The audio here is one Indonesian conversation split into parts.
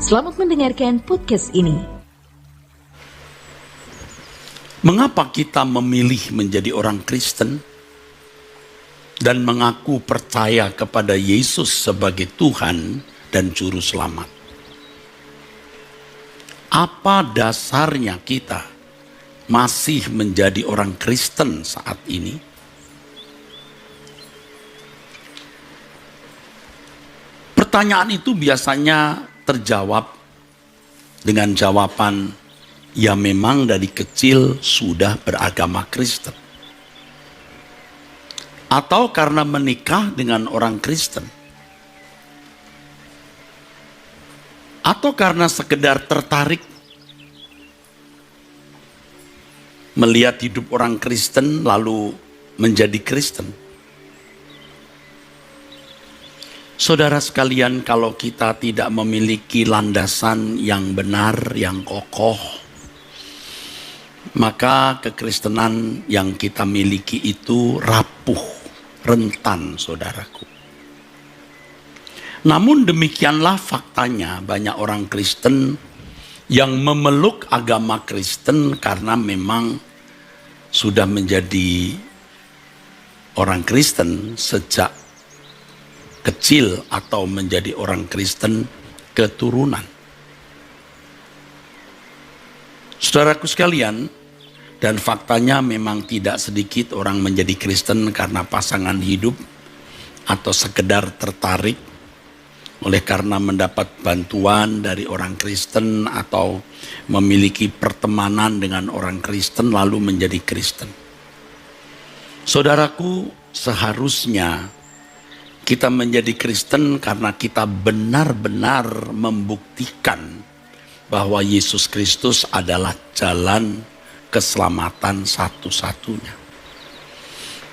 Selamat mendengarkan podcast ini. Mengapa kita memilih menjadi orang Kristen dan mengaku percaya kepada Yesus sebagai Tuhan dan Juru Selamat? Apa dasarnya kita masih menjadi orang Kristen saat ini? Pertanyaan itu biasanya terjawab dengan jawaban, ya memang dari kecil sudah beragama Kristen. Atau karena menikah dengan orang Kristen. Atau karena sekedar tertarik melihat hidup orang Kristen lalu menjadi Kristen. Saudara sekalian, kalau kita tidak memiliki landasan yang benar, yang kokoh, maka kekristenan yang kita miliki itu rapuh, rentan, saudaraku. Namun demikianlah faktanya, banyak orang Kristen yang memeluk agama Kristen karena memang sudah menjadi orang Kristen sejak kecil atau menjadi orang Kristen keturunan. Saudaraku sekalian, dan faktanya memang tidak sedikit orang menjadi Kristen karena pasangan hidup atau sekedar tertarik oleh karena mendapat bantuan dari orang Kristen atau memiliki pertemanan dengan orang Kristen lalu menjadi Kristen. Saudaraku, seharusnya kita menjadi Kristen karena kita benar-benar membuktikan bahwa Yesus Kristus adalah jalan keselamatan satu-satunya.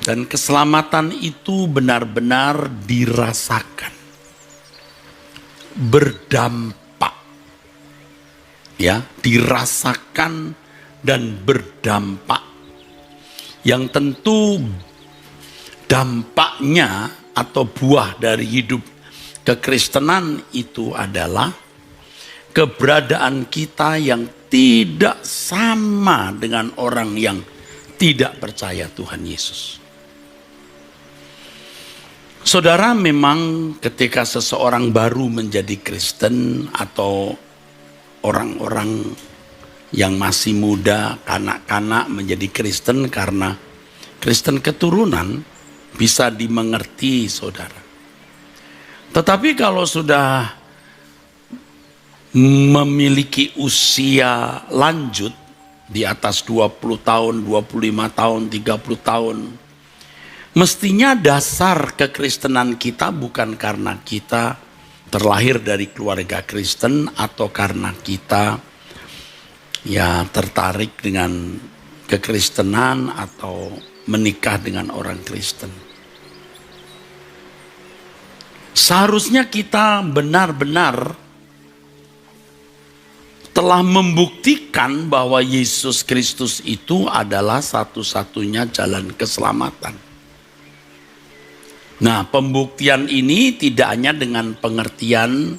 Dan keselamatan itu benar-benar dirasakan. Berdampak. Ya, dirasakan dan berdampak. Yang tentu dampaknya atau buah dari hidup kekristenan itu adalah keberadaan kita yang tidak sama dengan orang yang tidak percaya Tuhan Yesus. Saudara, memang ketika seseorang baru menjadi Kristen atau orang-orang yang masih muda, kanak-kanak menjadi Kristen karena Kristen keturunan, bisa dimengerti, saudara. Tetapi kalau sudah memiliki usia lanjut di atas 20 tahun, 25 tahun, 30 tahun, mestinya dasar kekristenan kita bukan karena kita terlahir dari keluarga Kristen atau karena kita ya tertarik dengan kekristenan atau menikah dengan orang Kristen. Seharusnya kita benar-benar telah membuktikan bahwa Yesus Kristus itu adalah satu-satunya jalan keselamatan. Nah, pembuktian ini tidak hanya dengan pengertian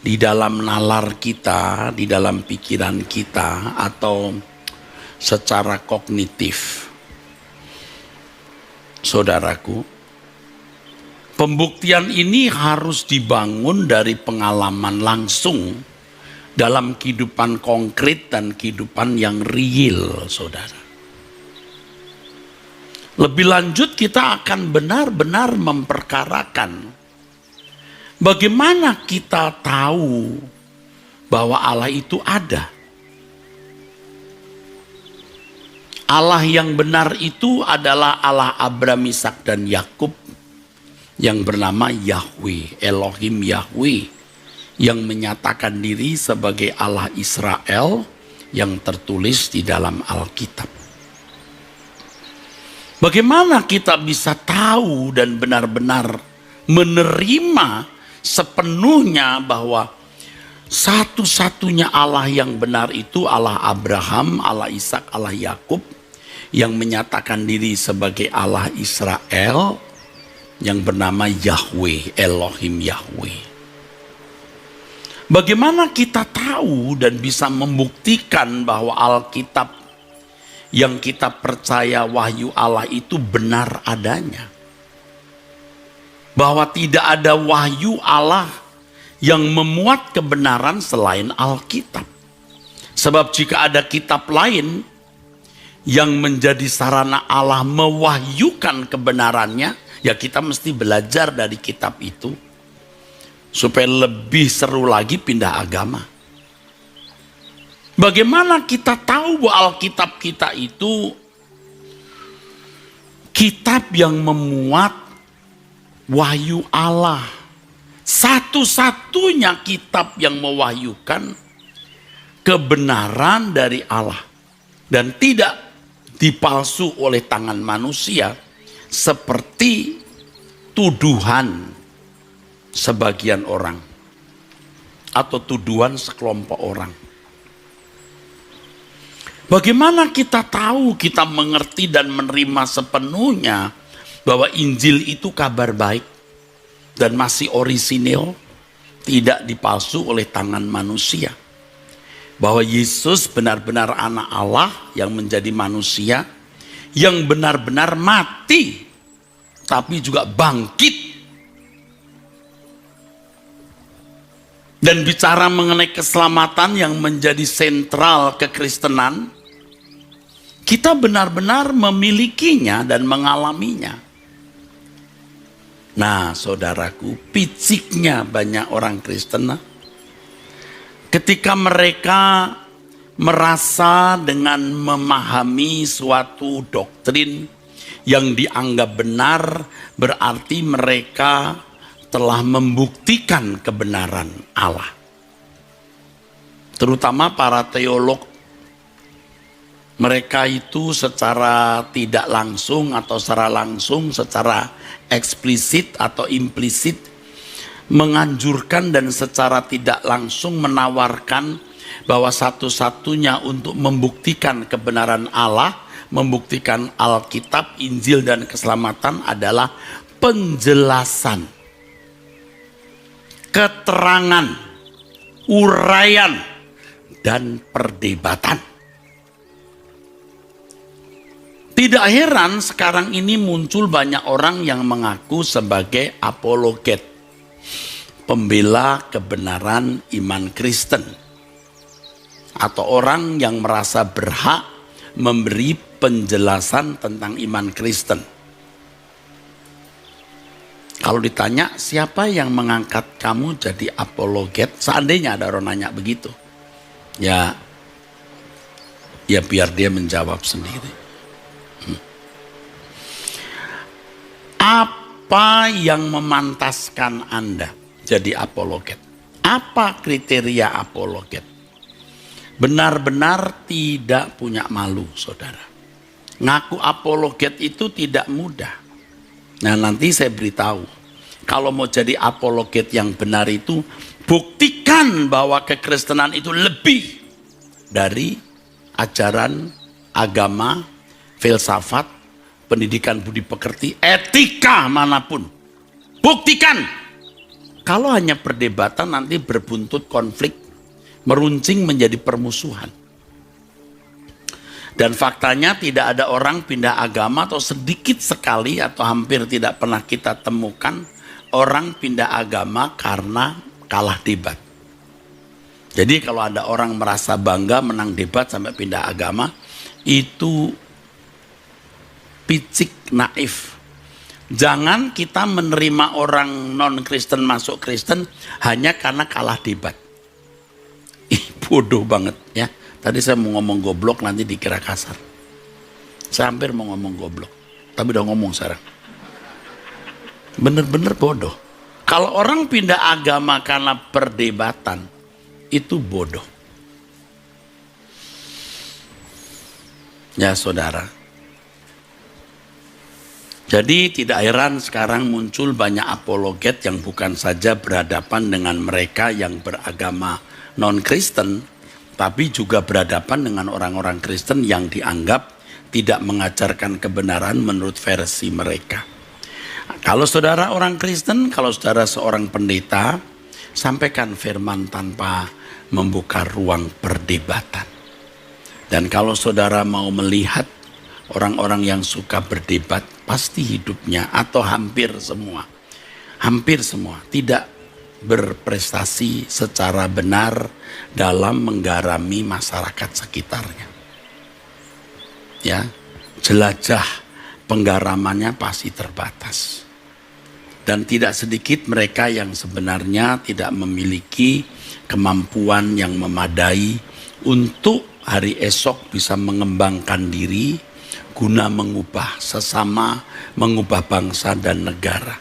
di dalam nalar kita, di dalam pikiran kita, atau secara kognitif. Saudaraku, pembuktian ini harus dibangun dari pengalaman langsung dalam kehidupan konkret dan kehidupan yang real, saudara. Lebih lanjut kita akan benar-benar memperkarakan bagaimana kita tahu bahwa Allah itu ada. Allah yang benar itu adalah Allah Abraham, Ishak dan Yakub yang bernama Yahweh, Elohim Yahweh, yang menyatakan diri sebagai Allah Israel yang tertulis di dalam Alkitab. Bagaimana kita bisa tahu dan benar-benar menerima sepenuhnya bahwa satu-satunya Allah yang benar itu Allah Abraham, Allah Ishak, Allah Yakub, yang menyatakan diri sebagai Allah Israel yang bernama Yahweh, Elohim Yahweh. Bagaimana kita tahu dan bisa membuktikan bahwa Alkitab yang kita percaya wahyu Allah itu benar adanya? Bahwa tidak ada wahyu Allah yang memuat kebenaran selain Alkitab. Sebab jika ada kitab lain yang menjadi sarana Allah mewahyukan kebenarannya, ya kita mesti belajar dari kitab itu. Supaya lebih seru lagi pindah agama. Bagaimana kita tahu bahwa Alkitab kita itu kitab yang memuat wahyu Allah? Satu-satunya kitab yang mewahyukan kebenaran dari Allah. Dan tidak dipalsu oleh tangan manusia seperti tuduhan sebagian orang atau tuduhan sekelompok orang. Bagaimana kita tahu, kita mengerti dan menerima sepenuhnya bahwa Injil itu kabar baik dan masih orisinil, tidak dipalsu oleh tangan manusia? Bahwa Yesus benar-benar anak Allah yang menjadi manusia, yang benar-benar mati tapi juga bangkit. Dan bicara mengenai keselamatan yang menjadi sentral kekristenan, kita benar-benar memilikinya dan mengalaminya. Nah, saudaraku, piciknya banyak orang Kristen ketika mereka merasa dengan memahami suatu doktrin yang dianggap benar, berarti mereka telah membuktikan kebenaran Allah. Terutama para teolog, mereka itu secara tidak langsung atau secara langsung, secara eksplisit atau implisit menganjurkan dan secara tidak langsung menawarkan bahwa satu-satunya untuk membuktikan kebenaran Allah, membuktikan Alkitab, Injil dan keselamatan adalah penjelasan, keterangan, uraian, dan perdebatan. Tidak heran sekarang ini muncul banyak orang yang mengaku sebagai apologet, pembela kebenaran iman Kristen, atau orang yang merasa berhak memberi penjelasan tentang iman Kristen. Kalau ditanya siapa yang mengangkat kamu jadi apologet, seandainya ada orang nanya begitu, ya biar dia menjawab sendiri. Apa yang memantaskan Anda jadi apologet? Apa kriteria apologet? Benar-benar tidak punya malu, saudara. Ngaku apologet itu tidak mudah. Nah, nanti saya beritahu. Kalau mau jadi apologet yang benar itu, buktikan bahwa kekristenan itu lebih dari ajaran agama, filsafat, pendidikan budi pekerti, etika manapun. Buktikan. Kalau hanya perdebatan nanti berbuntut konflik, meruncing menjadi permusuhan. Dan faktanya tidak ada orang pindah agama, atau sedikit sekali atau hampir tidak pernah kita temukan orang pindah agama karena kalah debat. Jadi kalau ada orang merasa bangga menang debat sampai pindah agama, itu picik naif. Jangan kita menerima orang non-Kristen masuk Kristen hanya karena kalah debat. Bodoh banget ya. Tadi saya mau ngomong goblok, nanti dikira kasar. Saya hampir mau ngomong goblok, tapi udah ngomong sekarang. Bener-bener bodoh. Kalau orang pindah agama karena perdebatan, itu bodoh. Ya saudara. Jadi tidak heran sekarang muncul banyak apologet yang bukan saja berhadapan dengan mereka yang beragama non-Kristen, tapi juga berhadapan dengan orang-orang Kristen yang dianggap tidak mengajarkan kebenaran menurut versi mereka. Kalau saudara orang Kristen, kalau saudara seorang pendeta, Sampaikan firman tanpa membuka ruang perdebatan. Dan kalau saudara mau melihat orang-orang yang suka berdebat, pasti hidupnya atau hampir semua tidak berprestasi secara benar dalam menggarami masyarakat sekitarnya. Ya, jelajah penggaramannya pasti terbatas. Dan tidak sedikit mereka yang sebenarnya tidak memiliki kemampuan yang memadai untuk hari esok bisa mengembangkan diri guna mengubah sesama, mengubah bangsa dan negara.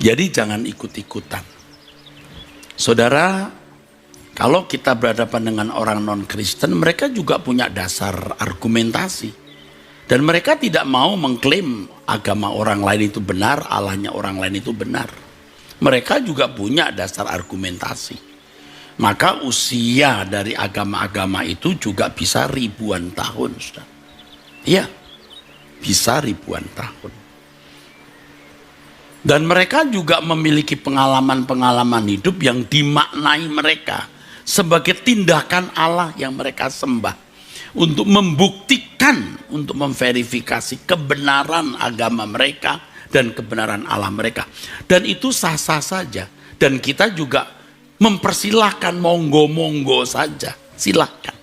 Jadi jangan ikut-ikutan. Saudara, kalau kita berhadapan dengan orang non-Kristen, mereka juga punya dasar argumentasi. Dan mereka tidak mau mengklaim agama orang lain itu benar, Allahnya orang lain itu benar. Mereka juga punya dasar argumentasi. Maka usia dari agama-agama itu juga bisa ribuan tahun. Iya, bisa ribuan tahun. Dan mereka juga memiliki pengalaman-pengalaman hidup yang dimaknai mereka sebagai tindakan Allah yang mereka sembah. Untuk membuktikan, untuk memverifikasi kebenaran agama mereka dan kebenaran Allah mereka. Dan itu sah-sah saja. Dan kita juga mempersilahkan, monggo-monggo saja, silahkan.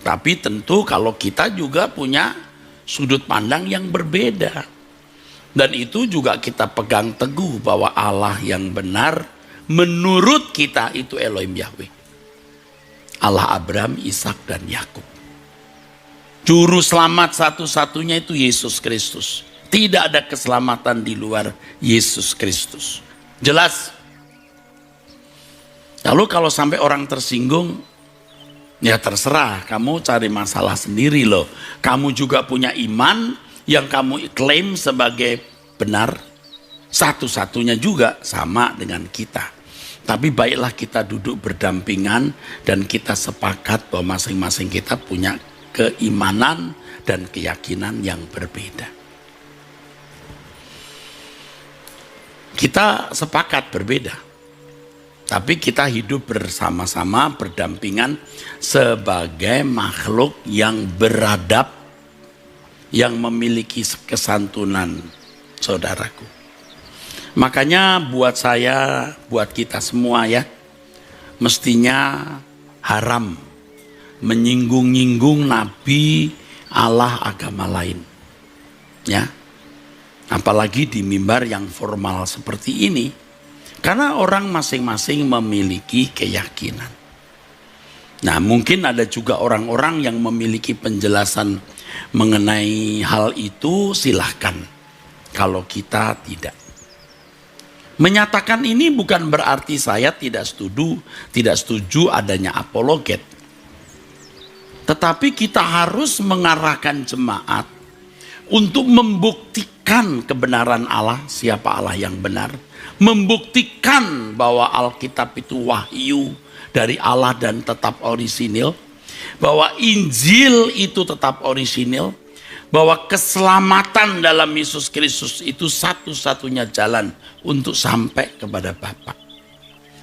Tapi tentu kalau kita juga punya sudut pandang yang berbeda. Dan itu juga kita pegang teguh bahwa Allah yang benar menurut kita itu Elohim Yahweh. Allah Abraham, Ishak dan Yakub. Juru selamat satu-satunya itu Yesus Kristus. Tidak ada keselamatan di luar Yesus Kristus. Jelas? Lalu kalau sampai orang tersinggung, ya terserah, kamu cari masalah sendiri loh. Kamu juga punya iman yang kamu klaim sebagai benar. Satu-satunya juga sama dengan kita. Tapi baiklah kita duduk berdampingan dan kita sepakat bahwa masing-masing kita punya keimanan dan keyakinan yang berbeda. Kita sepakat berbeda, tapi kita hidup bersama-sama berdampingan sebagai makhluk yang beradab, yang memiliki kesantunan, saudaraku. Makanya buat saya, buat kita semua ya, mestinya haram menyinggung-nyinggung nabi, Allah, agama lain. Ya. Apalagi di mimbar yang formal seperti ini. Karena orang masing-masing memiliki keyakinan. Nah, mungkin ada juga orang-orang yang memiliki penjelasan mengenai hal itu, silahkan. Kalau kita tidak. Menyatakan ini bukan berarti saya tidak setuju adanya apologet. Tetapi kita harus mengarahkan jemaat untuk membuktikan kebenaran Allah, siapa Allah yang benar. Membuktikan bahwa Alkitab itu wahyu dari Allah dan tetap orisinil. Bahwa Injil itu tetap orisinil. Bahwa keselamatan dalam Yesus Kristus itu satu-satunya jalan untuk sampai kepada Bapa.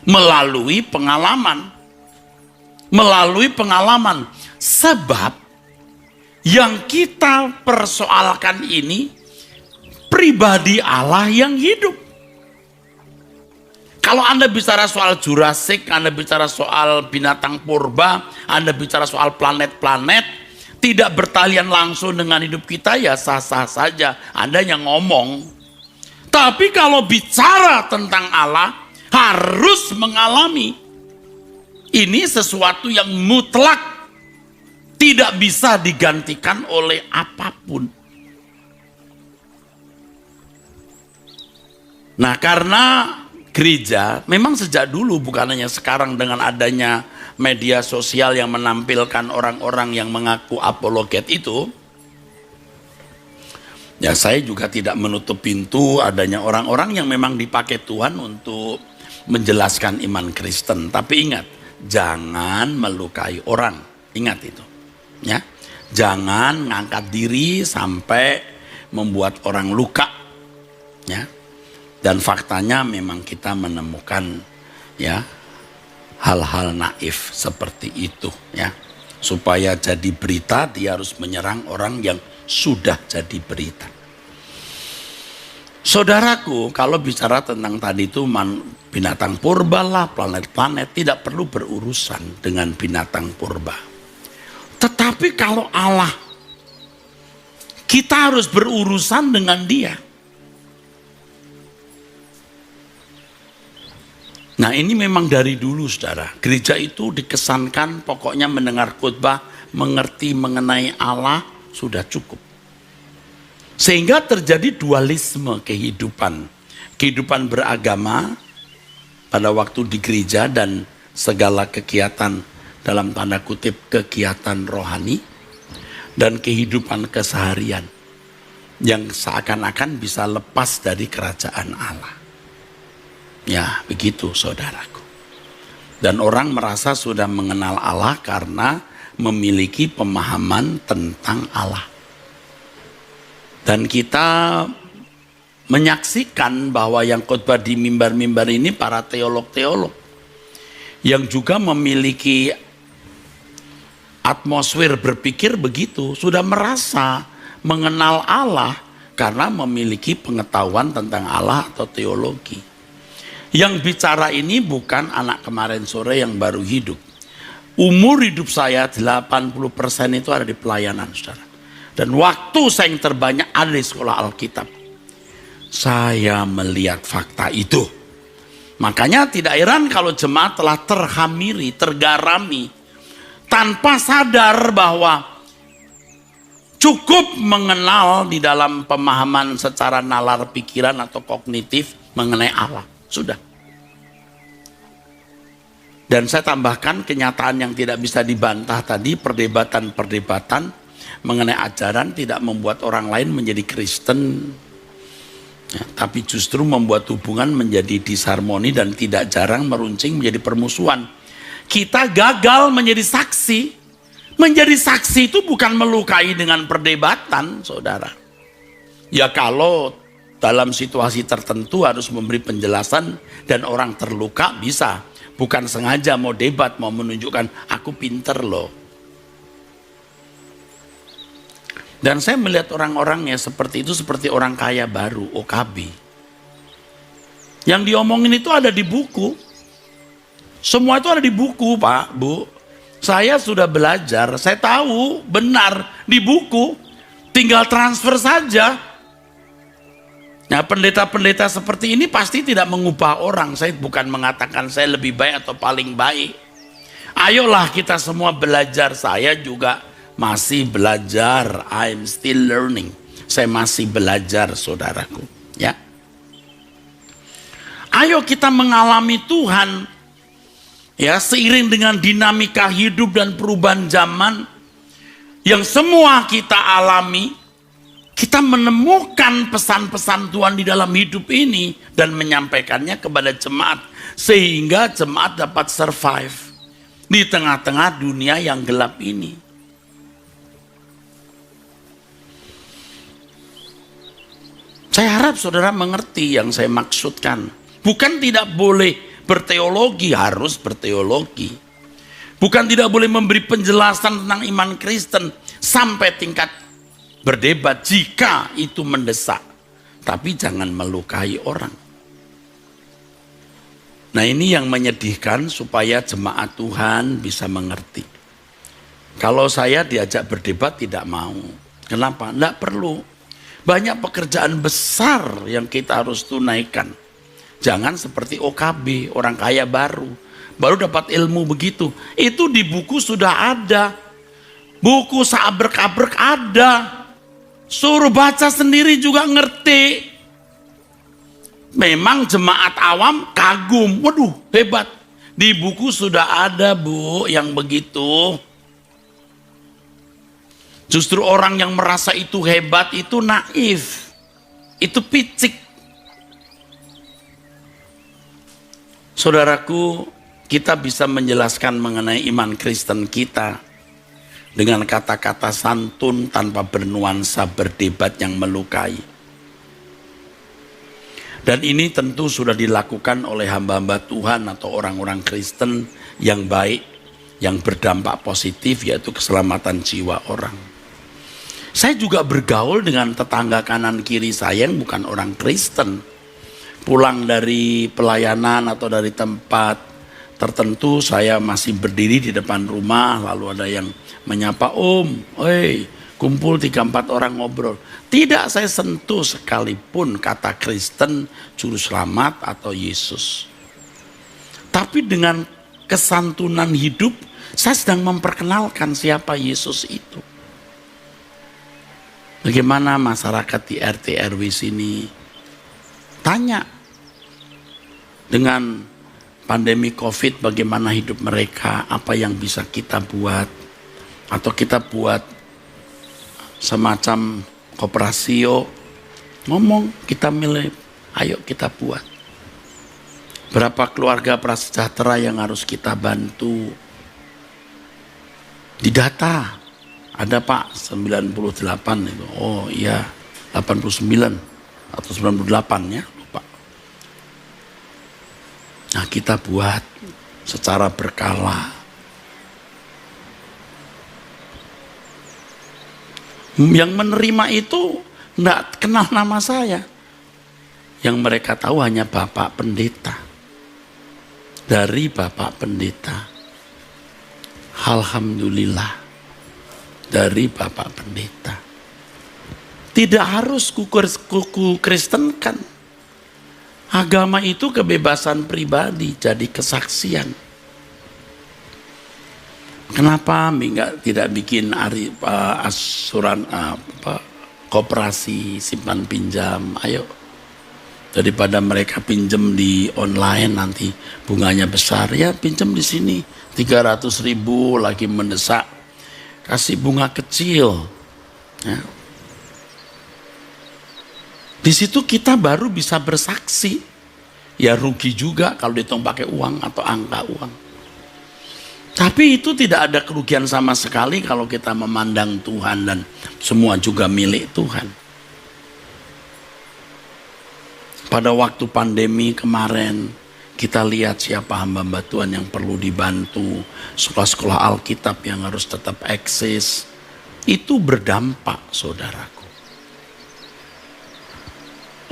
Melalui pengalaman. Sebab yang kita persoalkan ini pribadi Allah yang hidup. Kalau Anda bicara soal Jurassic, Anda bicara soal binatang purba, Anda bicara soal planet-planet, tidak bertalian langsung dengan hidup kita, ya sah-sah saja. Anda yang ngomong. Tapi kalau bicara tentang Allah, harus mengalami. Ini sesuatu yang mutlak, tidak bisa digantikan oleh apapun. Nah, karena gereja memang sejak dulu, bukan hanya sekarang dengan adanya media sosial yang menampilkan orang-orang yang mengaku apologet itu, ya saya juga tidak menutup pintu adanya orang-orang yang memang dipakai Tuhan untuk menjelaskan iman Kristen. Tapi ingat, jangan melukai orang. Ingat itu. Ya. Jangan ngangkat diri sampai membuat orang luka. Ya. Dan faktanya memang kita menemukan ya hal-hal naif seperti itu ya. Supaya jadi berita dia harus menyerang orang yang sudah jadi berita. Saudaraku, kalau bicara tentang tadi itu binatang purba lah, planet-planet, tidak perlu berurusan dengan binatang purba. Tetapi kalau Allah, kita harus berurusan dengan dia. Nah ini memang dari dulu saudara, gereja itu dikesankan pokoknya mendengar khotbah, mengerti mengenai Allah sudah cukup. Sehingga terjadi dualisme kehidupan. Kehidupan beragama pada waktu di gereja dan segala kegiatan dalam tanda kutip kegiatan rohani. Dan kehidupan keseharian yang seakan-akan bisa lepas dari kerajaan Allah. Ya begitu saudaraku. Dan orang merasa sudah mengenal Allah karena memiliki pemahaman tentang Allah. Dan kita menyaksikan bahwa yang khotbah di mimbar-mimbar ini para teolog-teolog. Yang juga memiliki atmosfer berpikir begitu. Sudah merasa mengenal Allah karena memiliki pengetahuan tentang Allah atau teologi. Yang bicara ini bukan anak kemarin sore yang baru hidup. Umur hidup saya 80% itu ada di pelayanan saudara. Dan waktu saya yang terbanyak ada di sekolah Alkitab. Saya melihat fakta itu. Makanya tidak heran kalau jemaat telah terhamiri, tergarami. Tanpa sadar bahwa cukup mengenal di dalam pemahaman secara nalar pikiran atau kognitif mengenai Allah. Sudah. Dan saya tambahkan kenyataan yang tidak bisa dibantah tadi, perdebatan-perdebatan mengenai ajaran tidak membuat orang lain menjadi Kristen. Ya, tapi justru membuat hubungan menjadi disharmoni dan tidak jarang meruncing menjadi permusuhan. Kita gagal menjadi saksi. Menjadi saksi itu bukan melukai dengan perdebatan, saudara. Ya kalau dalam situasi tertentu harus memberi penjelasan dan orang terluka bisa. Bukan sengaja mau debat, mau menunjukkan aku pinter loh. Dan saya melihat orang-orang yang seperti itu seperti orang kaya baru, OKB. Yang diomongin itu ada di buku. Semua itu ada di buku Pak, Bu. Saya sudah belajar, saya tahu benar di buku. Tinggal transfer saja. Nah pendeta-pendeta seperti ini pasti tidak mengubah orang. Saya bukan mengatakan saya lebih baik atau paling baik. Ayolah kita semua belajar. Saya juga masih belajar. I'm still learning. Saya masih belajar saudaraku. Ya. Ayo kita mengalami Tuhan. Ya seiring dengan dinamika hidup dan perubahan zaman. Yang semua kita alami. Kita menemukan pesan-pesan Tuhan di dalam hidup ini dan menyampaikannya kepada jemaat sehingga jemaat dapat survive di tengah-tengah dunia yang gelap ini. Saya harap saudara mengerti yang saya maksudkan. Bukan tidak boleh berteologi, harus berteologi. Bukan tidak boleh memberi penjelasan tentang iman Kristen sampai tingkat berdebat jika itu mendesak, tapi jangan melukai orang. Nah ini yang menyedihkan supaya jemaat Tuhan bisa mengerti. Kalau saya diajak berdebat tidak mau. Kenapa? Tidak perlu. Banyak pekerjaan besar yang kita harus tunaikan. Jangan seperti OKB, orang kaya baru dapat ilmu begitu. Itu di buku sudah ada. Buku seabrek-abrek ada. Suruh baca sendiri juga ngerti. Memang jemaat awam kagum. Waduh hebat. Di buku sudah ada Bu yang begitu. Justru orang yang merasa itu hebat itu naif. Itu picik. Saudaraku, kita bisa menjelaskan mengenai iman Kristen kita dengan kata-kata santun tanpa bernuansa berdebat yang melukai. Dan ini tentu sudah dilakukan oleh hamba-hamba Tuhan atau orang-orang Kristen yang baik, yang berdampak positif, yaitu keselamatan jiwa orang. Saya juga bergaul dengan tetangga kanan kiri saya yang bukan orang Kristen. Pulang dari pelayanan atau dari tempat tertentu, saya masih berdiri di depan rumah, lalu ada yang menyapa, "Om, kumpul 3-4 orang ngobrol." Tidak saya sentuh sekalipun kata Kristen, Juru Selamat atau Yesus. Tapi dengan kesantunan hidup, saya sedang memperkenalkan siapa Yesus itu. Bagaimana masyarakat di RT RW sini tanya, dengan pandemi COVID bagaimana hidup mereka, apa yang bisa kita buat, atau kita buat semacam kooperasio, ngomong kita milih, ayo kita buat. Berapa keluarga prasejahtera yang harus kita bantu? Didata, ada Pak 98 itu, oh iya 89 atau 98 ya, lupa. Nah kita buat secara berkala. Yang menerima itu enggak kenal nama saya. Yang mereka tahu hanya Bapak Pendeta. Dari Bapak Pendeta. Alhamdulillah. Dari Bapak Pendeta. Tidak harus kuku Kristen kan. Agama itu kebebasan pribadi, jadi kesaksian. Kenapa tidak bikin asuran koperasi simpan pinjam? Ayo, daripada mereka pinjam di online nanti bunganya besar, ya pinjam di sini 300.000 lagi mendesak, kasih bunga kecil. Ya. Di situ kita baru bisa bersaksi. Ya rugi juga kalau dihitung pakai uang atau angka uang. Tapi itu tidak ada kerugian sama sekali kalau kita memandang Tuhan dan semua juga milik Tuhan. Pada waktu pandemi kemarin, kita lihat siapa hamba-hamba Tuhan yang perlu dibantu. Sekolah-sekolah Alkitab yang harus tetap eksis. Itu berdampak, saudaraku.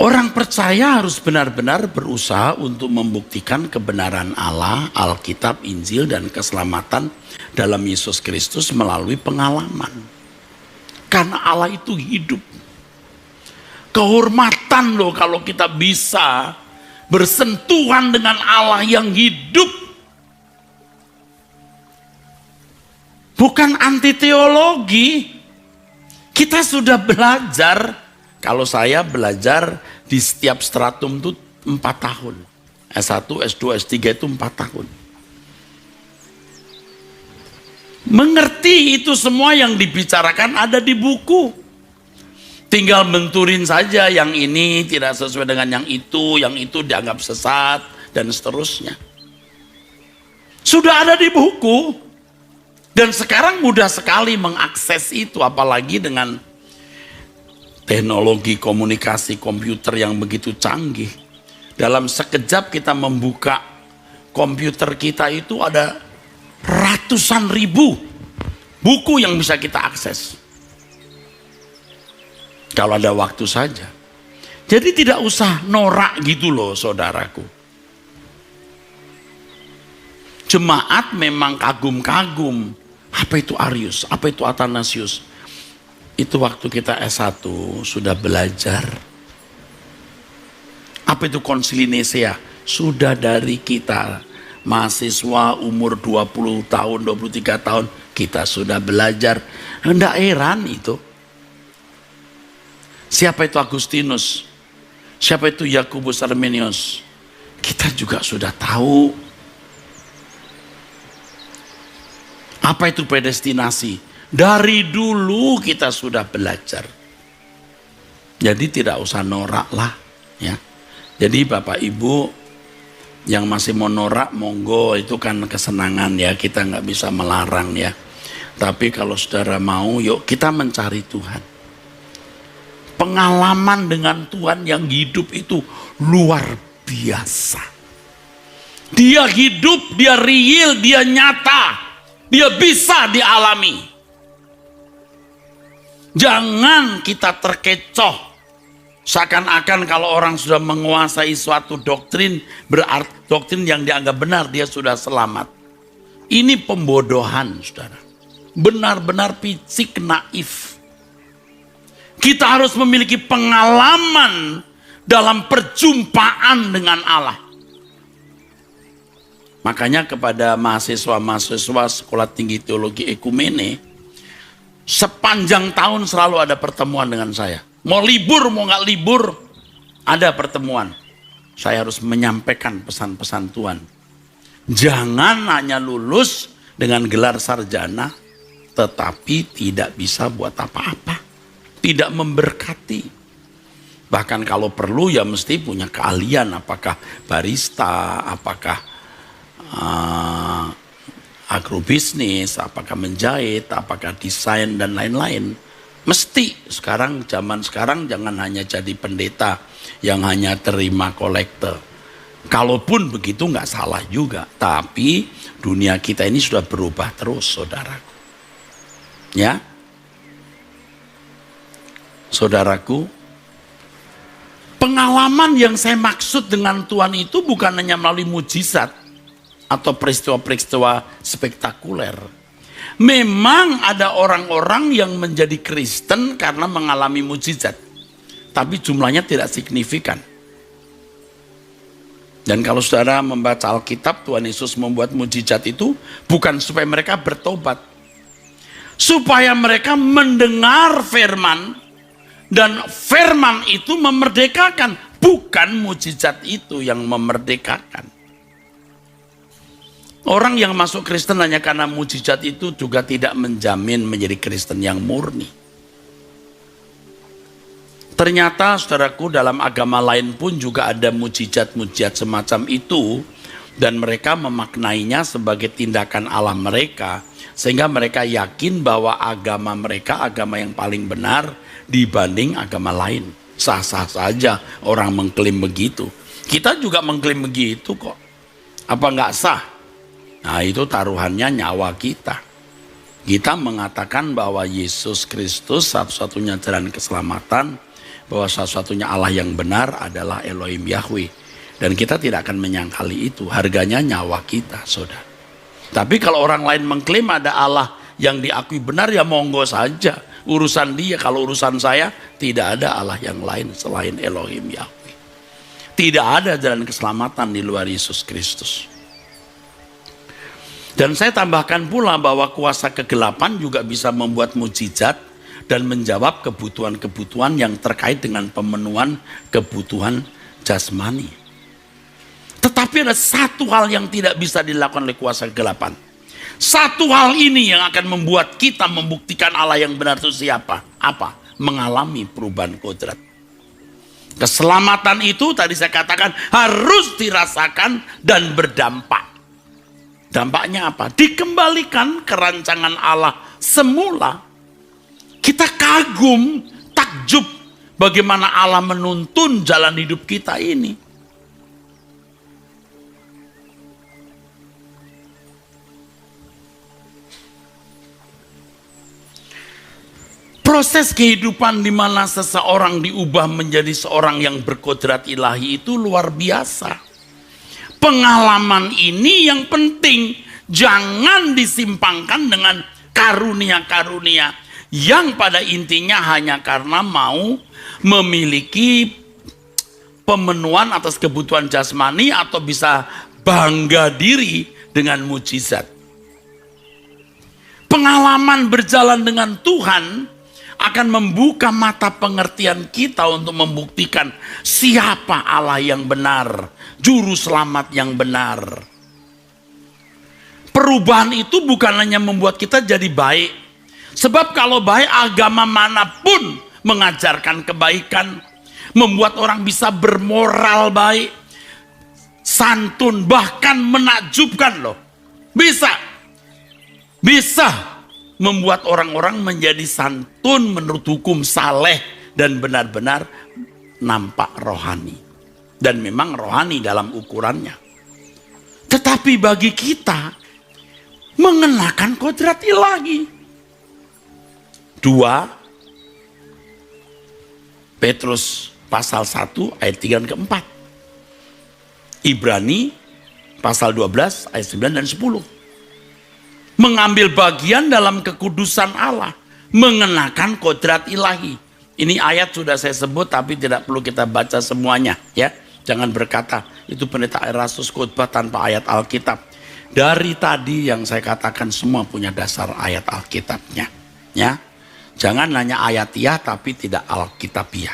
Orang percaya harus benar-benar berusaha untuk membuktikan kebenaran Allah, Alkitab, Injil, dan keselamatan dalam Yesus Kristus melalui pengalaman. Karena Allah itu hidup. Kehormatan loh kalau kita bisa bersentuhan dengan Allah yang hidup. Bukan anti teologi. Kita sudah belajar. Kalau saya belajar di setiap stratum itu 4 tahun. S1, S2, S3 itu 4 tahun. Mengerti itu semua yang dibicarakan ada di buku. Tinggal benturin saja yang ini tidak sesuai dengan yang itu dianggap sesat, dan seterusnya. Sudah ada di buku. Dan sekarang mudah sekali mengakses itu, apalagi dengan teknologi komunikasi komputer yang begitu canggih. Dalam sekejap kita membuka komputer kita itu ada ratusan ribu buku yang bisa kita akses. Kalau ada waktu saja. Jadi tidak usah norak gitu loh saudaraku. Jemaat memang kagum-kagum. Apa itu Arius? Apa itu Athanasius? Itu waktu kita S1 sudah belajar. Apa itu Konsili Nisea? Sudah dari kita mahasiswa umur 20 tahun, 23 tahun kita sudah belajar. Hendak heran itu. Siapa itu Agustinus? Siapa itu Yakobus Arminius? Kita juga sudah tahu. Apa itu predestinasi? Dari dulu kita sudah belajar. Jadi tidak usah norak lah. Ya. Jadi Bapak Ibu yang masih mau norak, monggo, itu kan kesenangan ya. Kita nggak bisa melarang ya. Tapi kalau saudara mau, yuk kita mencari Tuhan. pengalaman dengan Tuhan yang hidup itu luar biasa. Dia hidup, dia real, dia nyata, dia bisa dialami. Jangan kita terkecoh seakan-akan kalau orang sudah menguasai suatu doktrin, berarti doktrin yang dianggap benar dia sudah selamat. Ini pembodohan, saudara. Benar-benar picik naif. Kita harus memiliki pengalaman dalam perjumpaan dengan Allah. Makanya kepada mahasiswa-mahasiswa Sekolah Tinggi Teologi Ekumene, sepanjang tahun selalu ada pertemuan dengan saya. Mau libur, mau nggak libur, ada pertemuan. Saya harus menyampaikan pesan-pesan Tuhan. Jangan hanya lulus dengan gelar sarjana, tetapi tidak bisa buat apa-apa. Tidak memberkati. Bahkan kalau perlu ya mesti punya keahlian. Apakah barista, apakah agrobisnis, apakah menjahit, apakah desain, dan lain-lain. Mesti zaman sekarang jangan hanya jadi pendeta yang hanya terima kolekte. Kalaupun begitu nggak salah juga, tapi dunia kita ini sudah berubah terus, saudaraku. Ya, saudaraku, pengalaman yang saya maksud dengan Tuhan itu bukan hanya melalui mujizat atau peristiwa-peristiwa spektakuler. Memang ada orang-orang yang menjadi Kristen karena mengalami mujizat, tapi jumlahnya tidak signifikan. Dan kalau saudara membaca Alkitab, Tuhan Yesus membuat mujizat itu bukan supaya mereka bertobat, supaya mereka mendengar firman, dan firman itu memerdekakan, bukan mujizat itu yang memerdekakan. Orang yang masuk Kristen hanya karena mujizat itu juga tidak menjamin menjadi Kristen yang murni. Ternyata saudaraku, dalam agama lain pun juga ada mujizat-mujizat semacam itu, dan mereka memaknainya sebagai tindakan Allah mereka, sehingga mereka yakin bahwa agama mereka agama yang paling benar dibanding agama lain. Sah-sah saja orang mengklaim begitu. Kita juga mengklaim begitu kok. Apa nggak sah? Nah, itu taruhannya nyawa kita. Kita mengatakan bahwa Yesus Kristus satu-satunya jalan keselamatan, bahwa satu-satunya Allah yang benar adalah Elohim Yahweh. Dan kita tidak akan menyangkali itu. Harganya nyawa kita, saudara. Tapi kalau orang lain mengklaim ada Allah yang diakui benar, ya monggo saja. Urusan dia. Kalau urusan saya, tidak ada Allah yang lain selain Elohim Yahweh. Tidak ada jalan keselamatan di luar Yesus Kristus. Dan saya tambahkan pula bahwa kuasa kegelapan juga bisa membuat mujizat dan menjawab kebutuhan-kebutuhan yang terkait dengan pemenuhan kebutuhan jasmani. Tetapi ada satu hal yang tidak bisa dilakukan oleh kuasa kegelapan. Satu hal ini yang akan membuat kita membuktikan Allah yang benar itu siapa? Apa? Mengalami perubahan kodrat. Keselamatan itu tadi saya katakan harus dirasakan dan berdampak. Dampaknya apa? Dikembalikan ke rancangan Allah semula. Kita kagum, takjub bagaimana Allah menuntun jalan hidup kita ini. Proses kehidupan di mana seseorang diubah menjadi seorang yang berkodrat ilahi itu luar biasa. Pengalaman ini yang penting, jangan disimpangkan dengan karunia-karunia yang pada intinya hanya karena mau memiliki pemenuhan atas kebutuhan jasmani atau bisa bangga diri dengan mujizat. Pengalaman berjalan dengan Tuhan akan membuka mata pengertian kita untuk membuktikan siapa Allah yang benar, juru selamat yang benar. Perubahan itu bukan hanya membuat kita jadi baik. Sebab kalau baik, agama manapun mengajarkan kebaikan, membuat orang bisa bermoral baik, santun, bahkan menakjubkan loh. Bisa membuat orang-orang menjadi santun menurut hukum saleh dan benar-benar nampak rohani. Dan memang rohani dalam ukurannya. Tetapi bagi kita mengenakan kodrat ilahi. 2 Petrus pasal 1 ayat 3 dan 4. Ibrani pasal 12 ayat 9 dan 10. Mengambil bagian dalam kekudusan Allah, mengenakan kodrat ilahi. Ini ayat sudah saya sebut tapi tidak perlu kita baca semuanya, ya. Jangan berkata itu pendeta Erastus khotbah tanpa ayat Alkitab. Dari tadi yang saya katakan semua punya dasar ayat Alkitabnya, ya. Jangan hanya ayatiah tapi tidak Alkitabiah.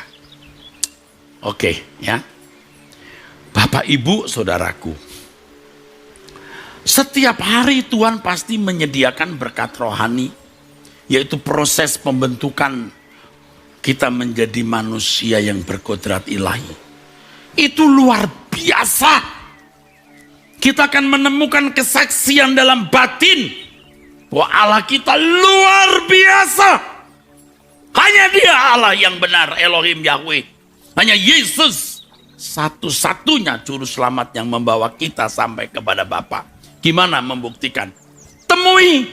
Oke, ya. Bapak, Ibu, saudaraku, setiap hari Tuhan pasti menyediakan berkat rohani, yaitu proses pembentukan kita menjadi manusia yang berkodrat ilahi. Itu luar biasa. Kita akan menemukan kesaksian dalam batin bahwa Allah kita luar biasa. Hanya Dia Allah yang benar, Elohim Yahweh. Hanya Yesus satu-satunya juru selamat yang membawa kita sampai kepada Bapa. Gimana membuktikan? Temui,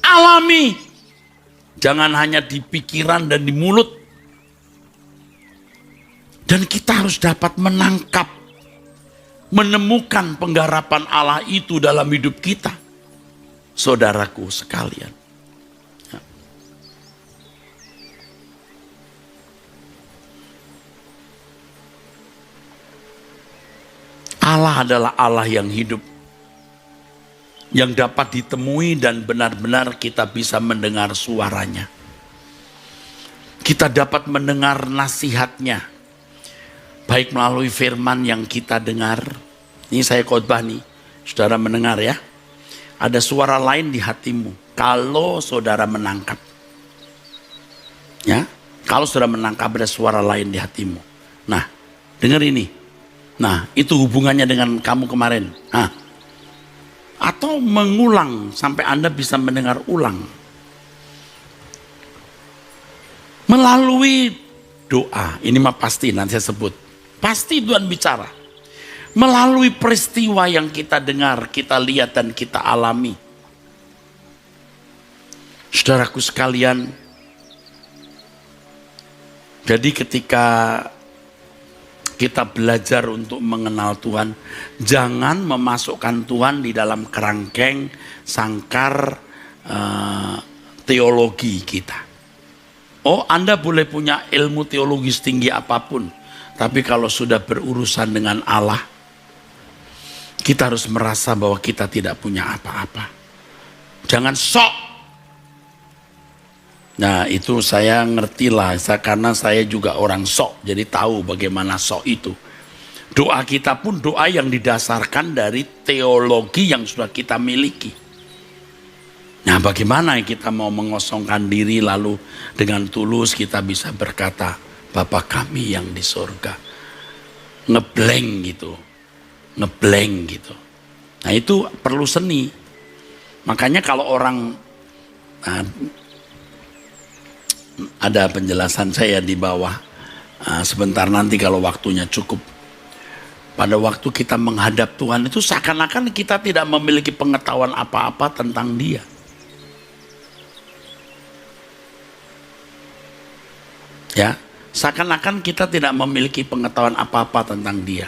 alami. Jangan hanya di pikiran dan di mulut. Dan kita harus dapat menangkap, menemukan penggarapan Allah itu dalam hidup kita. Saudaraku sekalian. Allah adalah Allah yang hidup, yang dapat ditemui dan benar-benar kita bisa mendengar suaranya. Kita dapat mendengar nasihatnya, baik melalui firman yang kita dengar. Ini saya khotbah nih, saudara mendengar ya. Ada suara lain di hatimu kalau saudara menangkap. Ya, kalau saudara menangkap ada suara lain di hatimu. Nah, dengar ini. Nah, itu hubungannya dengan kamu kemarin. Nah, atau mengulang sampai Anda bisa mendengar ulang. Melalui doa, ini mah pasti nanti saya sebut. Pasti Tuhan bicara. Melalui peristiwa yang kita dengar, kita lihat dan kita alami. Saudaraku sekalian, jadi ketika kita belajar untuk mengenal Tuhan, jangan memasukkan Tuhan di dalam kerangkeng sangkar teologi kita. Oh, Anda boleh punya ilmu teologi setinggi apapun, tapi kalau sudah berurusan dengan Allah, kita harus merasa bahwa kita tidak punya apa-apa. Jangan sok. Nah, itu saya ngerti lah, karena saya juga orang sok, jadi tahu bagaimana sok itu. Doa kita pun doa yang didasarkan dari teologi yang sudah kita miliki. Nah, bagaimana kita mau mengosongkan diri lalu dengan tulus kita bisa berkata, Bapa kami yang di surga. Ngeblank gitu. Ngeblank gitu. Nah, itu perlu seni. Makanya kalau orang... ada penjelasan saya di bawah. Sebentar nanti kalau waktunya cukup. Pada waktu kita menghadap Tuhan itu seakan-akan kita tidak memiliki pengetahuan apa-apa tentang Dia. Ya, seakan-akan kita tidak memiliki pengetahuan apa-apa tentang Dia.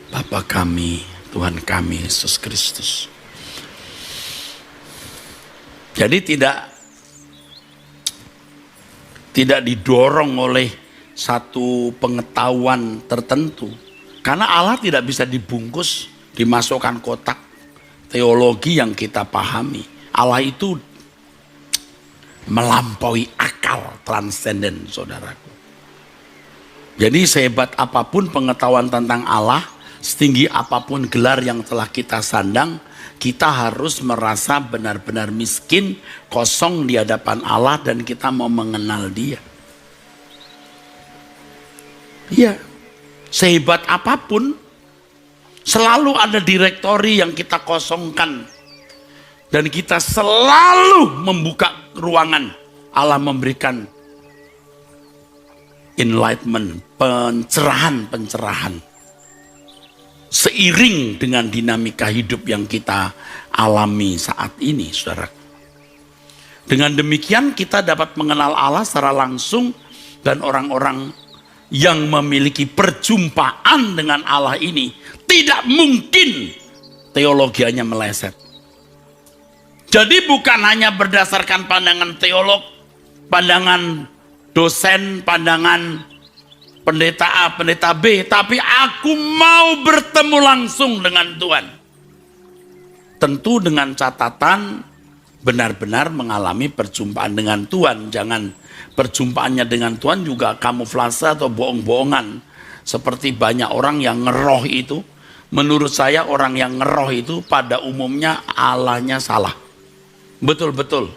Bapa kami, Tuhan kami Yesus Kristus. Jadi tidak didorong oleh satu pengetahuan tertentu. Karena Allah tidak bisa dibungkus, dimasukkan kotak teologi yang kita pahami. Allah itu melampaui akal, transenden, saudaraku. Jadi sehebat apapun pengetahuan tentang Allah, setinggi apapun gelar yang telah kita sandang, kita harus merasa benar-benar miskin, kosong di hadapan Allah dan kita mau mengenal Dia. Iya, sehebat apapun, selalu ada direktori yang kita kosongkan. Dan kita selalu membuka ruangan. Allah memberikan enlightenment, pencerahan. Seiring dengan dinamika hidup yang kita alami saat ini, saudara. Dengan demikian kita dapat mengenal Allah secara langsung, dan orang-orang yang memiliki perjumpaan dengan Allah ini tidak mungkin teologianya meleset. Jadi bukan hanya berdasarkan pandangan teolog, pandangan dosen, pandangan pendeta A, pendeta B, tapi aku mau bertemu langsung dengan Tuhan. Tentu dengan catatan benar-benar mengalami perjumpaan dengan Tuhan. Jangan perjumpaannya dengan Tuhan juga kamuflase atau bohong-bohongan. Seperti banyak orang yang ngeroh itu. Menurut saya orang yang ngeroh itu pada umumnya Allahnya salah. Betul-betul.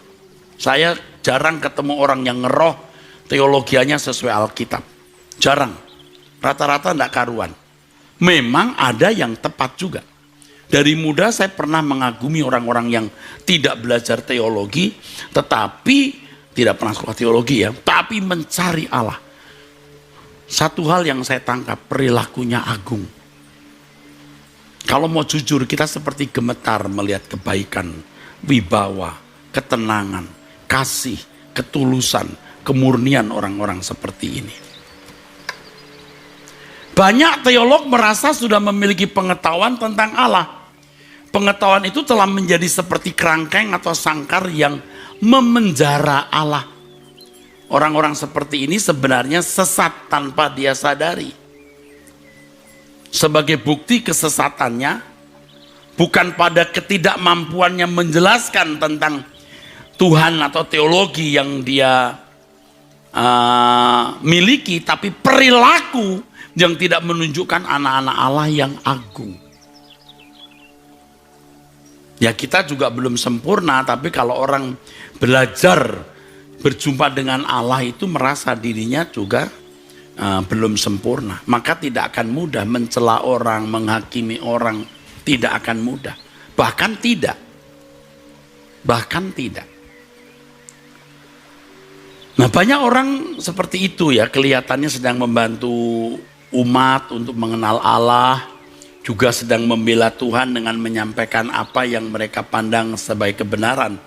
Saya jarang ketemu orang yang ngeroh teologianya sesuai Alkitab. Jarang. Rata-rata enggak karuan. Memang ada yang tepat juga. Dari muda saya pernah mengagumi orang-orang yang tidak belajar teologi, tetapi tidak pernah sekolah teologi ya, tapi mencari Allah. Satu hal yang saya tangkap, perilakunya agung. Kalau mau jujur, kita seperti gemetar melihat kebaikan, wibawa, ketenangan, kasih, ketulusan, kemurnian orang-orang seperti ini. Banyak teolog merasa sudah memiliki pengetahuan tentang Allah. Pengetahuan itu telah menjadi seperti kerangkeng atau sangkar yang memenjara Allah. Orang-orang seperti ini sebenarnya sesat tanpa dia sadari. Sebagai bukti kesesatannya, bukan pada ketidakmampuannya menjelaskan tentang Tuhan atau teologi yang dia miliki, tapi perilaku yang tidak menunjukkan anak-anak Allah yang agung. Ya kita juga belum sempurna, tapi kalau orang belajar berjumpa dengan Allah itu merasa dirinya juga belum sempurna. Maka tidak akan mudah mencela orang, menghakimi orang, tidak akan mudah. Bahkan tidak. Nah banyak orang seperti itu ya, kelihatannya sedang membantu umat untuk mengenal Allah, juga sedang membela Tuhan dengan menyampaikan apa yang mereka pandang sebagai kebenaran.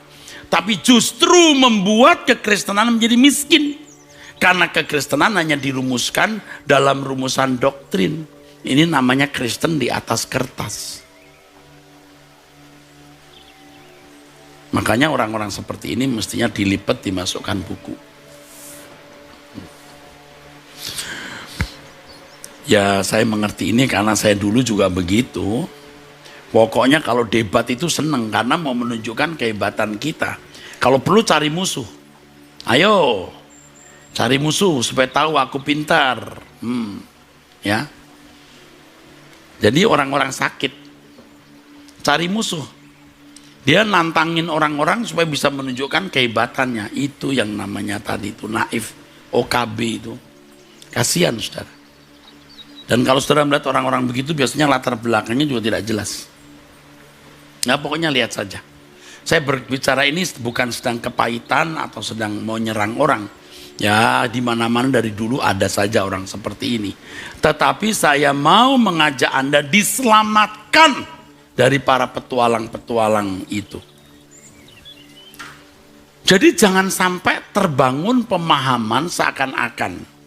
Tapi justru membuat kekristenan menjadi miskin. Karena kekristenan hanya dirumuskan dalam rumusan doktrin. Ini namanya Kristen di atas kertas. Makanya orang-orang seperti ini mestinya dilipat, dimasukkan buku. Ya saya mengerti ini karena saya dulu juga begitu. Pokoknya kalau debat itu seneng karena mau menunjukkan kehebatan kita. Kalau perlu cari musuh. Ayo cari musuh supaya tahu aku pintar. Ya. Jadi orang-orang sakit cari musuh. Dia nantangin orang-orang supaya bisa menunjukkan kehebatannya. Itu yang namanya tadi itu naif, OKB itu. Kasihan saudara. Dan kalau saudara melihat orang-orang begitu biasanya latar belakangnya juga tidak jelas. Nah pokoknya lihat saja. Saya berbicara ini bukan sedang kepahitan atau sedang mau nyerang orang. Ya di mana-mana dari dulu ada saja orang seperti ini. Tetapi saya mau mengajak Anda diselamatkan dari para petualang-petualang itu. Jadi jangan sampai terbangun pemahaman seakan-akan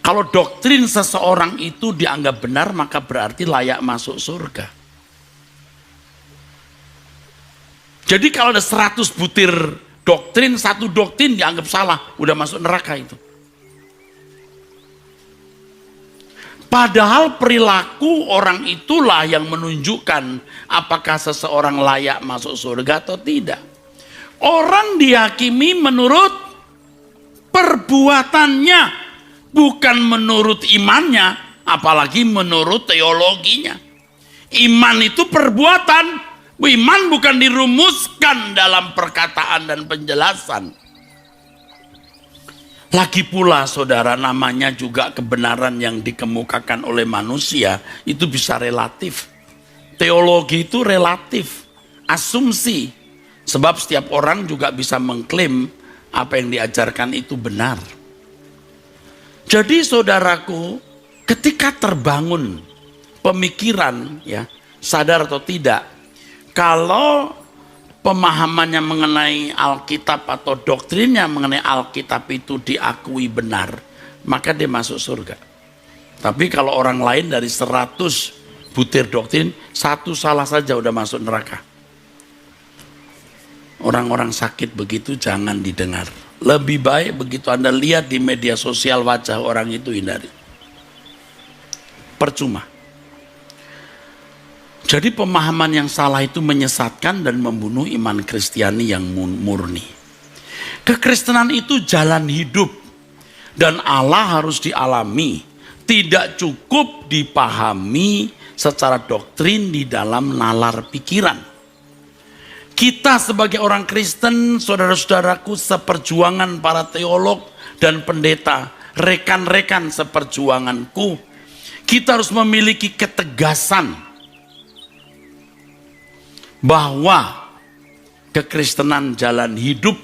kalau doktrin seseorang itu dianggap benar, maka berarti layak masuk surga. Jadi kalau ada 100 butir doktrin, satu doktrin dianggap salah, udah masuk neraka itu. Padahal perilaku orang itulah yang menunjukkan apakah seseorang layak masuk surga atau tidak. Orang dihakimi menurut perbuatannya. Bukan menurut imannya, apalagi menurut teologinya. Iman itu perbuatan. Iman bukan dirumuskan dalam perkataan dan penjelasan. Lagi pula saudara, namanya juga kebenaran yang dikemukakan oleh manusia itu bisa relatif. Teologi itu relatif, asumsi. Sebab setiap orang juga bisa mengklaim apa yang diajarkan itu benar. Jadi saudaraku, ketika terbangun pemikiran, ya, sadar atau tidak, kalau pemahamannya mengenai Alkitab atau doktrinnya mengenai Alkitab itu diakui benar, maka dia masuk surga. Tapi kalau orang lain dari 100 butir doktrin, satu salah saja udah masuk neraka. Orang-orang sakit begitu jangan didengar. Lebih baik begitu Anda lihat di media sosial wajah orang itu, hindari. Percuma. Jadi pemahaman yang salah itu menyesatkan dan membunuh iman Kristiani yang murni. Kekristenan itu jalan hidup dan Allah harus dialami. Tidak cukup dipahami secara doktrin di dalam nalar pikiran. Kita sebagai orang Kristen, saudara-saudaraku, seperjuangan para teolog dan pendeta, rekan-rekan seperjuanganku, kita harus memiliki ketegasan bahwa kekristenan jalan hidup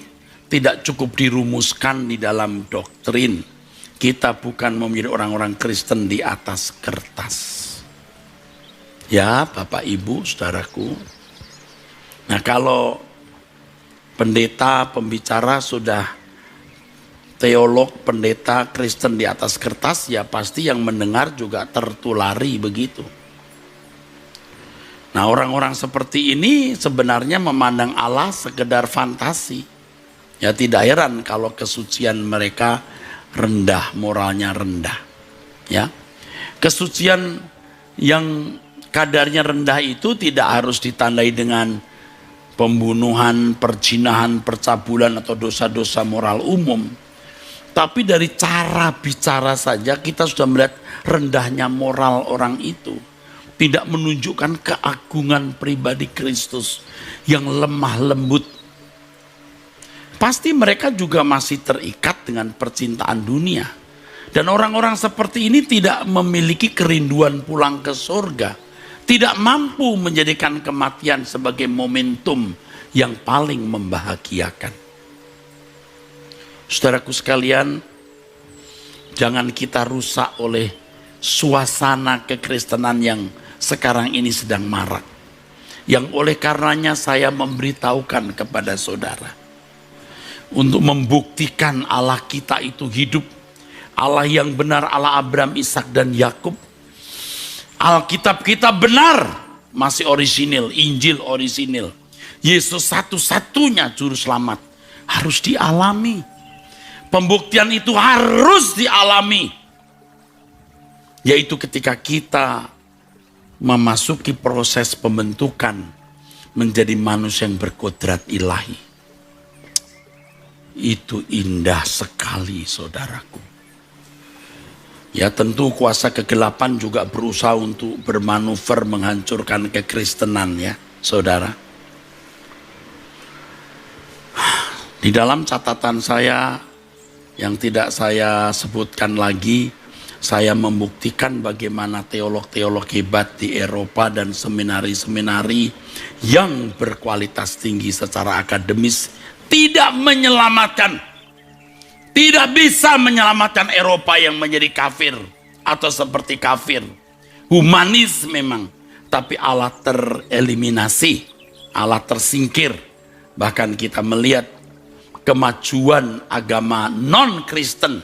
tidak cukup dirumuskan di dalam doktrin. Kita bukan menjadi orang-orang Kristen di atas kertas. Ya, Bapak Ibu, saudaraku. Nah, kalau pendeta, pembicara sudah teolog, pendeta Kristen di atas kertas, ya pasti yang mendengar juga tertulari begitu. Nah, orang-orang seperti ini sebenarnya memandang Allah sekedar fantasi. Ya, tidak heran kalau kesucian mereka rendah, moralnya rendah. Ya, kesucian yang kadarnya rendah itu tidak harus ditandai dengan pembunuhan, perzinahan, percabulan atau dosa-dosa moral umum. Tapi dari cara bicara saja kita sudah melihat rendahnya moral orang itu. Tidak menunjukkan keagungan pribadi Kristus yang lemah lembut. Pasti mereka juga masih terikat dengan percintaan dunia. Dan orang-orang seperti ini tidak memiliki kerinduan pulang ke surga. Tidak mampu menjadikan kematian sebagai momentum yang paling membahagiakan. Saudaraku sekalian, jangan kita rusak oleh suasana kekristenan yang sekarang ini sedang marak. Yang oleh karenanya saya memberitahukan kepada saudara, untuk membuktikan Allah kita itu hidup, Allah yang benar, Allah Abraham, Ishak dan Yakub. Alkitab kita benar, masih orisinil, Injil orisinil. Yesus satu-satunya juru selamat, harus dialami. Pembuktian itu harus dialami, yaitu ketika kita memasuki proses pembentukan menjadi manusia yang berkodrat ilahi. Itu indah sekali, saudaraku. Ya, tentu kuasa kegelapan juga berusaha untuk bermanuver menghancurkan kekristenan, ya saudara. Di dalam catatan saya yang tidak saya sebutkan lagi, saya membuktikan bagaimana teolog-teolog hebat di Eropa dan seminari-seminari yang berkualitas tinggi secara akademis tidak menyelamatkan, tidak bisa menyelamatkan Eropa yang menjadi kafir atau seperti kafir. Humanis memang, tapi Allah tereliminasi, Allah tersingkir. Bahkan kita melihat kemajuan agama non-Kristen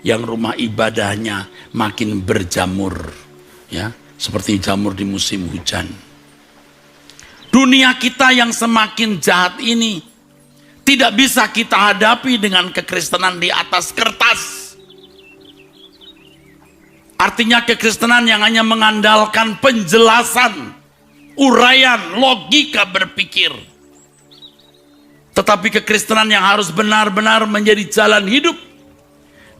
yang rumah ibadahnya makin berjamur, ya, seperti jamur di musim hujan. Dunia kita yang semakin jahat ini tidak bisa kita hadapi dengan kekristenan di atas kertas. Artinya kekristenan yang hanya mengandalkan penjelasan, uraian, logika berpikir. Tetapi kekristenan yang harus benar-benar menjadi jalan hidup,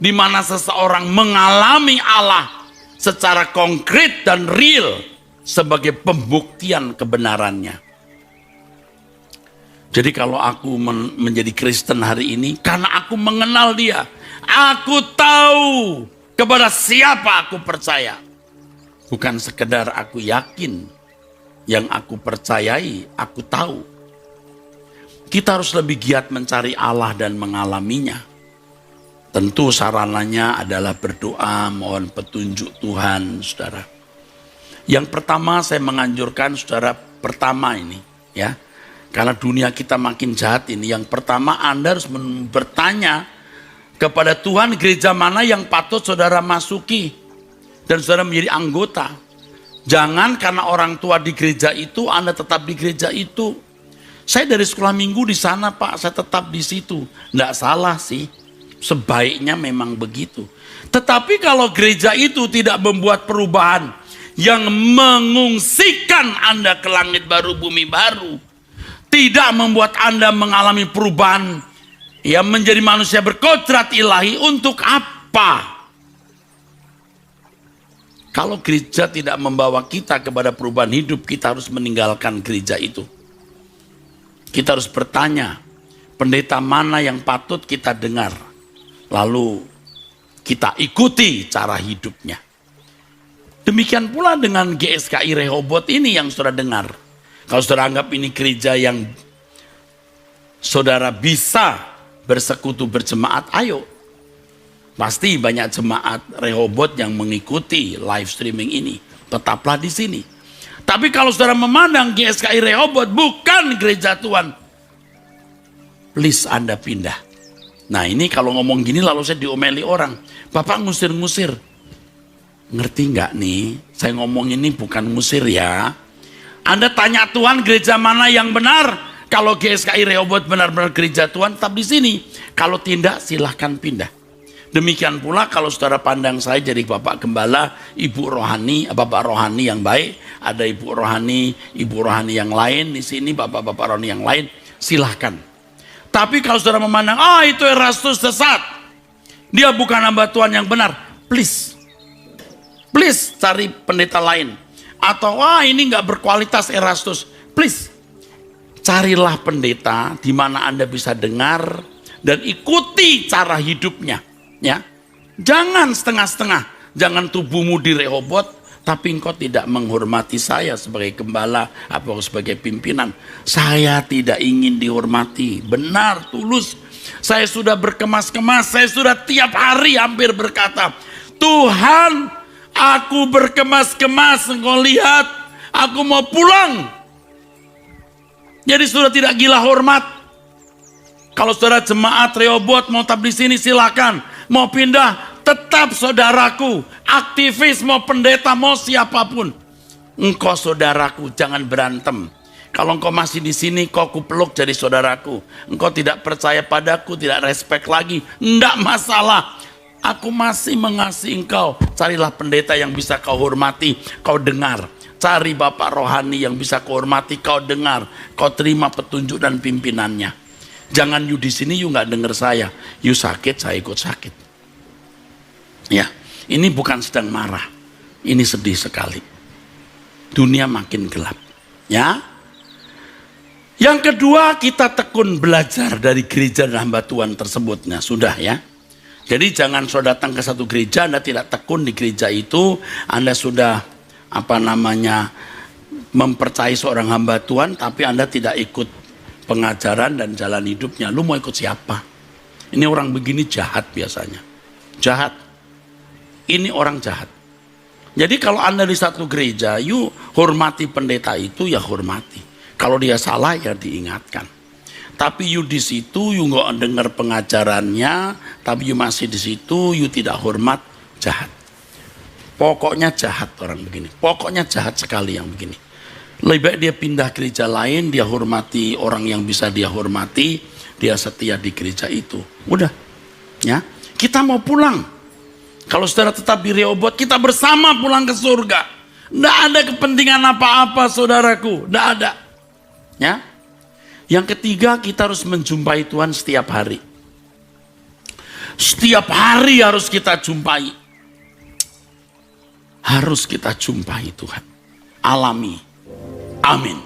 di mana seseorang mengalami Allah secara konkret dan real sebagai pembuktian kebenarannya. Jadi kalau aku menjadi Kristen hari ini, karena aku mengenal Dia, aku tahu kepada siapa aku percaya. Bukan sekedar aku yakin, yang aku percayai, aku tahu. Kita harus lebih giat mencari Allah dan mengalaminya. Tentu sarananya adalah berdoa, mohon petunjuk Tuhan, saudara. Yang pertama saya menganjurkan saudara, pertama ini ya, karena dunia kita makin jahat ini, yang pertama Anda harus bertanya kepada Tuhan, gereja mana yang patut saudara masuki dan saudara menjadi anggota. Jangan karena orang tua di gereja itu Anda tetap di gereja itu. Saya dari sekolah minggu di sana Pak, saya tetap di situ. Nggak salah sih, sebaiknya memang begitu. Tetapi kalau gereja itu tidak membuat perubahan yang mengungsikan Anda ke langit baru, bumi baru, tidak membuat Anda mengalami perubahan yang menjadi manusia berkodrat ilahi, untuk apa? Kalau gereja tidak membawa kita kepada perubahan hidup, kita harus meninggalkan gereja itu. Kita harus bertanya, pendeta mana yang patut kita dengar, lalu kita ikuti cara hidupnya. Demikian pula dengan GSKI Rehoboth ini yang saudara dengar. Kalau saudara anggap ini gereja yang saudara bisa bersekutu berjemaat, ayo. Pasti banyak jemaat Rehoboth yang mengikuti live streaming ini. Tetaplah di sini. Tapi kalau saudara memandang GSKI Rehoboth bukan gereja Tuhan, please Anda pindah. Nah ini kalau ngomong gini lalu saya diomeli orang. Bapak ngusir-ngusir. Ngerti nggak nih? Saya ngomong ini bukan ngusir ya. Anda tanya Tuhan gereja mana yang benar. Kalau GSKI Rehoboth benar-benar gereja Tuhan, tetap di sini. Kalau tidak, silahkan pindah. Demikian pula kalau saudara pandang saya jadi Bapak Gembala, Ibu Rohani, Bapak Rohani yang baik, ada Ibu Rohani, Ibu Rohani yang lain di sini, Bapak-Bapak Rohani yang lain, silahkan. Tapi kalau saudara memandang, itu Erastus sesat, dia bukan hamba Tuhan yang benar, please cari pendeta lain. Atau ini nggak berkualitas Erastus, please carilah pendeta di mana Anda bisa dengar dan ikuti cara hidupnya. Ya, jangan setengah-setengah, jangan tubuhmu di Rehoboth, tapi engkau tidak menghormati saya sebagai gembala atau sebagai pimpinan. Saya tidak ingin dihormati, benar, tulus. Saya sudah berkemas-kemas, saya sudah tiap hari hampir berkata, Tuhan, aku berkemas-kemas, engkau lihat, aku mau pulang. Jadi sudah tidak gila hormat. Kalau saudara jemaat Rehoboth mau tetap di sini silakan. Mau pindah, tetap saudaraku. Aktivis, mau pendeta, mau siapapun. Engkau saudaraku, jangan berantem. Kalau engkau masih di sini, kau kupeluk jadi saudaraku. Engkau tidak percaya padaku, tidak respect lagi. Enggak masalah. Aku masih mengasihi engkau. Carilah pendeta yang bisa kau hormati, kau dengar. Cari bapak rohani yang bisa kau hormati, kau dengar. Kau terima petunjuk dan pimpinannya. Jangan you di sini you nggak dengar saya. You sakit, saya ikut sakit. Ya, ini bukan sedang marah. Ini sedih sekali. Dunia makin gelap. Ya. Yang kedua, kita tekun belajar dari gereja dan hamba Tuhan tersebut. Nah, sudah ya. Jadi jangan saudara datang ke satu gereja, Anda tidak tekun di gereja itu, Anda sudah mempercayai seorang hamba Tuhan, tapi Anda tidak ikut pengajaran dan jalan hidupnya. Lu mau ikut siapa? Ini orang begini jahat biasanya. Jahat. Ini orang jahat. Jadi kalau Anda di satu gereja, you hormati pendeta itu, ya hormati. Kalau dia salah, ya diingatkan. Tapi you di situ, you nggak dengar pengajarannya, tapi you masih di situ, you tidak hormat, jahat. Pokoknya jahat orang begini. Pokoknya jahat sekali yang begini. Lebih baik dia pindah gereja lain, dia hormati orang yang bisa dia hormati, dia setia di gereja itu. Udah, ya. Kita mau pulang. Kalau saudara tetap di Rehoboth, kita bersama pulang ke surga. Nggak ada kepentingan apa-apa, saudaraku. Nggak ada. Ya. Yang ketiga, kita harus menjumpai Tuhan setiap hari. Setiap hari harus kita jumpai. Harus kita jumpai Tuhan. Alami. Amin.